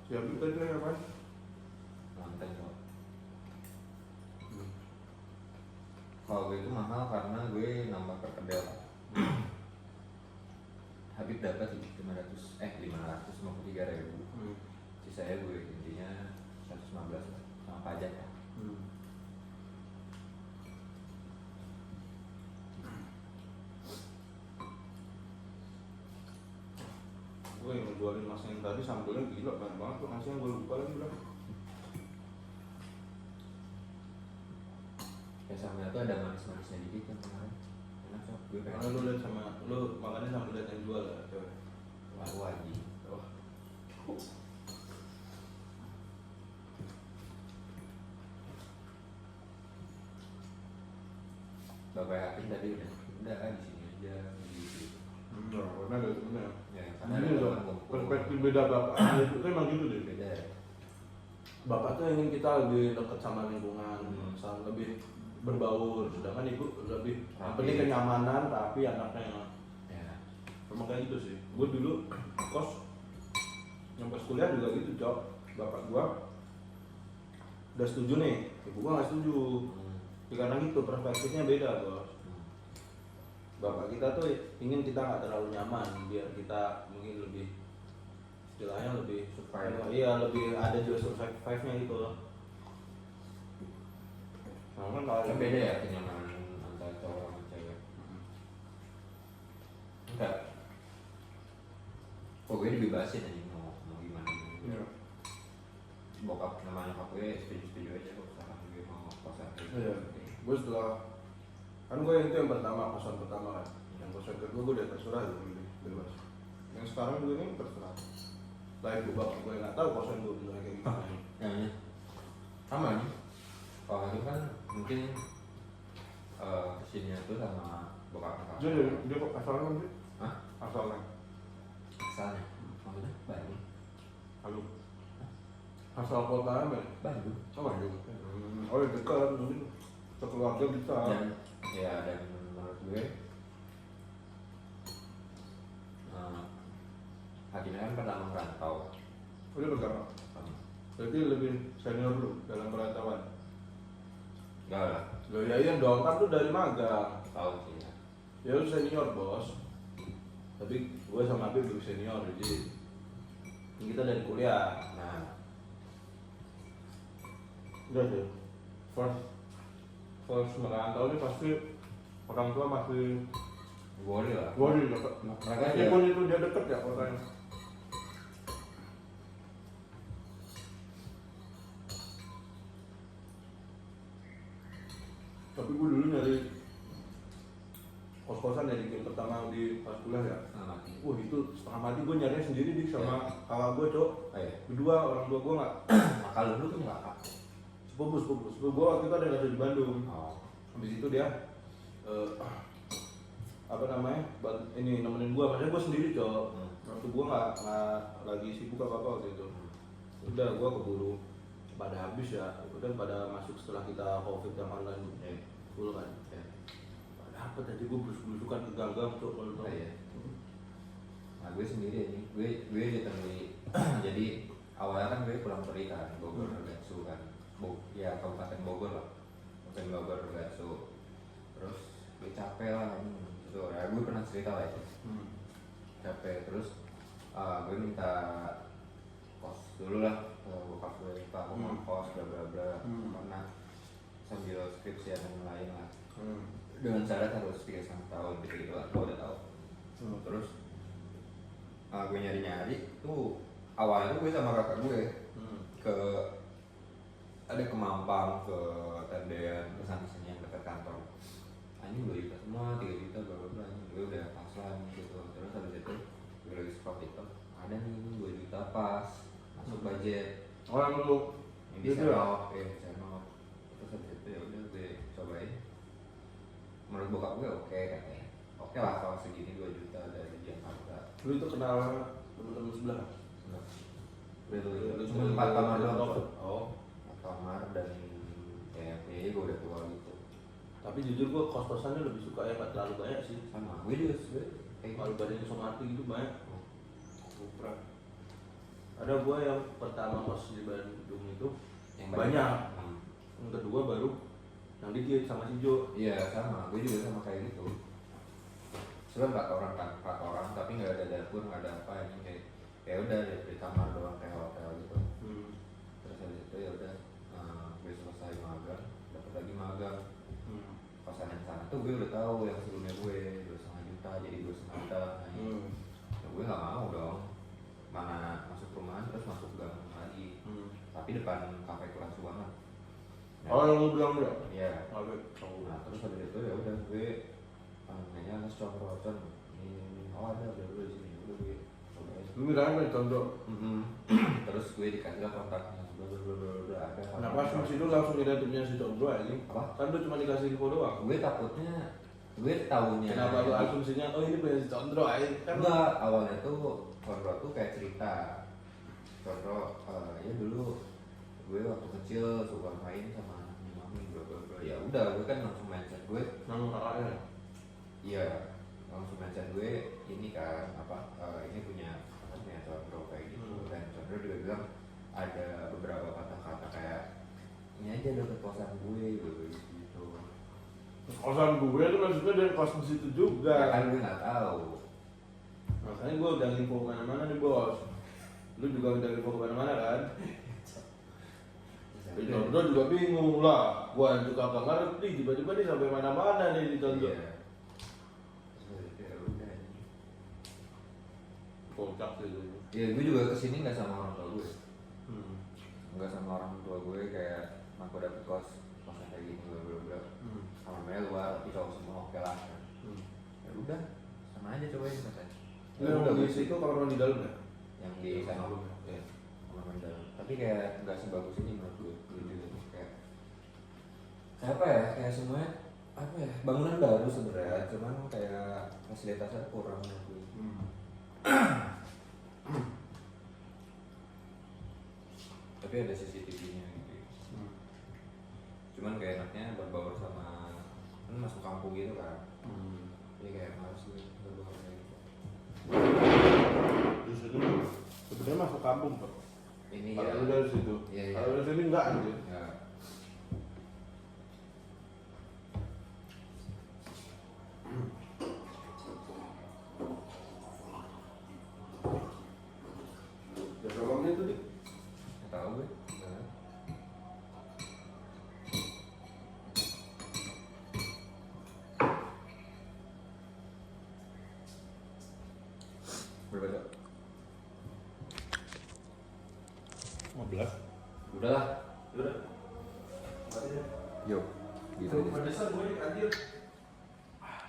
Siap itu tadi lagi apa? Mantan kok. Kalau gue itu mahal karena gue nambah perkedel. Habib dapat 553.000. Sisanya gue intinya 115 sama pajak ya. Gue yang ngejualin mas yang tadi sambelnya gila banyak banget tuh masnya, gue lupa lagi bilang. Ya sambelnya tuh ada manis-manisnya dikit kan kemarin. Enak kok. Gue pengen. Karena lu lihat sama lu makannya sambel lihat yang jual ya, cewek. Wah wajib. Wah. Bapak yakin tadi udah di sini aja gitu. Enggak, karena ada temennya. Ya, Karena karena ini ada loh, teman kumpul. perspektif beda bapak. Itu tuh emang gitu deh. Beda ya. Bapak tuh ingin kita lebih dekat sama lingkungan, lebih berbaur, sedangkan ibu lebih yang penting kenyamanan, tapi anaknya Ya. emang kayak gitu sih. Gue dulu kos nyampe kuliah juga gitu, Cok. Bapak gua udah setuju nih, ibu gua nggak setuju. Ya, karena gitu perspektifnya beda, Bos. Bapak kita tuh ingin kita nggak terlalu nyaman, biar kita mungkin lebih istilahnya lebih Survive. iya lebih ada juga survive-nya gitu loh. Nah, kan kalau Kan beda ya kenyamanan antara cowok sama cewek. Enggak. Kok gue dibebasin aja mau gimana. Iya. Bokap namanya nyokap gue setuju aja kok sekarang gue mau kosan. Iya. Gue setelah kan gue itu yang pertama, kosan pertama kan. Yang kosan kedua gue udah terserah gitu, bebas. Yang sekarang gue ini terserah. Lah ibu bapak gue nggak tahu kosan gue bener kayak gimana. Yang sama nih. Kalau itu kan mungkin kesininya tuh sama bokap kakak. Dia kok asalnya sih? Hah? Asalnya. Asalnya? Maksudnya Bandung? Halo. Asal kota apa? Bandung. Oh Bandung. Oh ya dekat, mungkin sekeluarga bisa. Dan menurut gue akhirnya kan pertama merantau. Udah berapa? Berarti lebih senior lu dalam perantauan? Enggak lah, Loh ya iya dong, kan lu dari magang. tahu sih ya. Ya lu senior bos. Tapi gue sama Habib lebih senior, jadi kita dari kuliah. Nah, Udah deh. First merantau ini pasti orang tua masih worry lah. worry deket. Mereka Meskipun itu dia deket ya kotanya. Tapi gue dulu nyari kos-kosan dari game pertama di pas kuliah ya. mati. Wah itu setengah mati gue nyarinya sendiri di sama kakak gue, Cok. Oh iya. Kedua orang tua gue nggak. Kalau lu punya kakak? Sepupu gue waktu itu ada yang ada di Bandung. Oh. Habis itu dia apa namanya ini nemenin gue, maksudnya gue sendiri, Cok. Waktu gue nggak lagi sibuk apa waktu itu. Udah gue keburu pada habis ya, udah pada masuk setelah kita covid yang online full kan. Apa tadi gue blusukan ke gang-gang, Cok, kalau Oh tau. iya. Nah gue sendiri nih, gue ditemui. Jadi awalnya kan gue pulang pergi kan, Bogor Gatsu kan, ya Kabupaten Bogor lah, Kabupaten Bogor Gatsu. Terus gue capek lah, gitu. Ya gue pernah cerita lah itu. Capek terus gue minta kos dulu lah ke bokap gue, Pak aku mau kos bla bla bla, karena sambil skripsian dan lain lah. Dengan syarat harus 3,5 tahun gitu lah, gue udah tahu. Terus gue nyari tuh awalnya tuh gue sama kakak gue ke ada ke Mampang, ke Tendean, ke sana sini yang dekat kantor. Ini 2 juta semua, 3 juta bla bla bla, gue udah pas lah gitu. Terus habis itu gue lagi scroll TikTok, ada nih 2 juta pas masuk budget. Orang lu Ini bisa senok, terus habis itu ya udah gue cobain. Menurut bokap gue oke katanya. Oke lah kalau segini 2 juta dari Jakarta. lu itu kenal temen-temen sebelah? Betul. Cuma 4 kamar doang. Oh. 4 kamar dan kayak kayaknya gue udah tua gitu. Tapi jujur gue kos-kosannya lebih suka yang nggak terlalu banyak sih. Sama gue juga kayak Kalau badannya Somati gitu banyak. Kupra. Ada gua yang pertama kos di Bandung itu Yang banyak. Yang kedua baru yang dikit sama si Jo. Iya sama, gue juga sama kayak gitu. Sebenarnya 4 orang kan, 4 orang tapi nggak ada dapur, nggak ada apa ini kayak ya udah di kamar doang kayak hotel gitu. Terus habis itu ya udah gue selesai magang, dapat lagi magang. Kosan yang sana tuh gue udah tahu yang sebelumnya gue 2,5 juta jadi 2,5 juta. Ya gue nggak mau dong, mana masuk perumahan terus masuk gang lagi. Tapi depan kafe kelas banget. Oh yang lu bilang udah? Iya. Oke. Nah terus habis itu ya udah gue nanya ke coba ini oh ada dulu di sini udah gue cobain. Lu bilang contoh. Terus gue dikasih lah kontaknya udah ada. Nah pas masih itu langsung identiknya si Condro aja. Apa? Kan lu cuma dikasih info doang. Gue takutnya gue tahunya. Kenapa lu asumsinya oh ini punya si Condro aja? Kan Enggak, awalnya tuh Condro tuh kayak cerita. Condro ya dulu gue waktu kecil suka main sama anaknya mami bla bla bla. Ya udah gue kan langsung mindset gue. nama kakaknya. Iya, langsung mindset gue ini kan apa ini punya Condro kayak gitu. Dan Condro juga bilang ada beberapa kata-kata kayak ini aja deket kosan gue gitu. Kosan gue itu maksudnya dari kos di situ juga. Ya kan gue nggak tahu. Makanya gue udah info kemana-mana nih bos. Lu juga udah info kemana-mana kan? Di Condro juga bingung lah. Gua juga gak ngerti tiba-tiba dia sampai mana-mana nih di Condro. Iya. Terus ya udah. Kocak sih itu. Ya gue juga kesini nggak sama orang tua gue. Nggak sama orang tua gue kayak aku dapet kosan kayak gini bla bla bla. Sama Mel luar tapi cowok semua oke lah kan. Ya udah sama aja cobain katanya. Lu yang di situ kamar mandi dalam ya? Yang di sana Iya. kamar mandi dalam. Tapi kayak nggak sebagus ini menurut gue. Kayak apa ya? Kayak semuanya apa ya? Bangunan baru sebenarnya, cuman kayak fasilitasnya kurang menurut gue. Tapi ada CCTV-nya gitu. Cuman kayak enaknya berbaur sama kan masuk kampung gitu kan. Jadi kayak males gue berbaur kayak gitu. Di situ sebenarnya masuk kampung tuh. Ini Kalau ya. lu dari situ. Iya, iya. Kalau dari sini enggak anjir. Ya. Berapa menit tuh dik? Nggak tahu gue. Nah. Berapa Cok? 15. Udah lah. Udah. Yuk. Gitu aja. Pedesan gue dik anjir.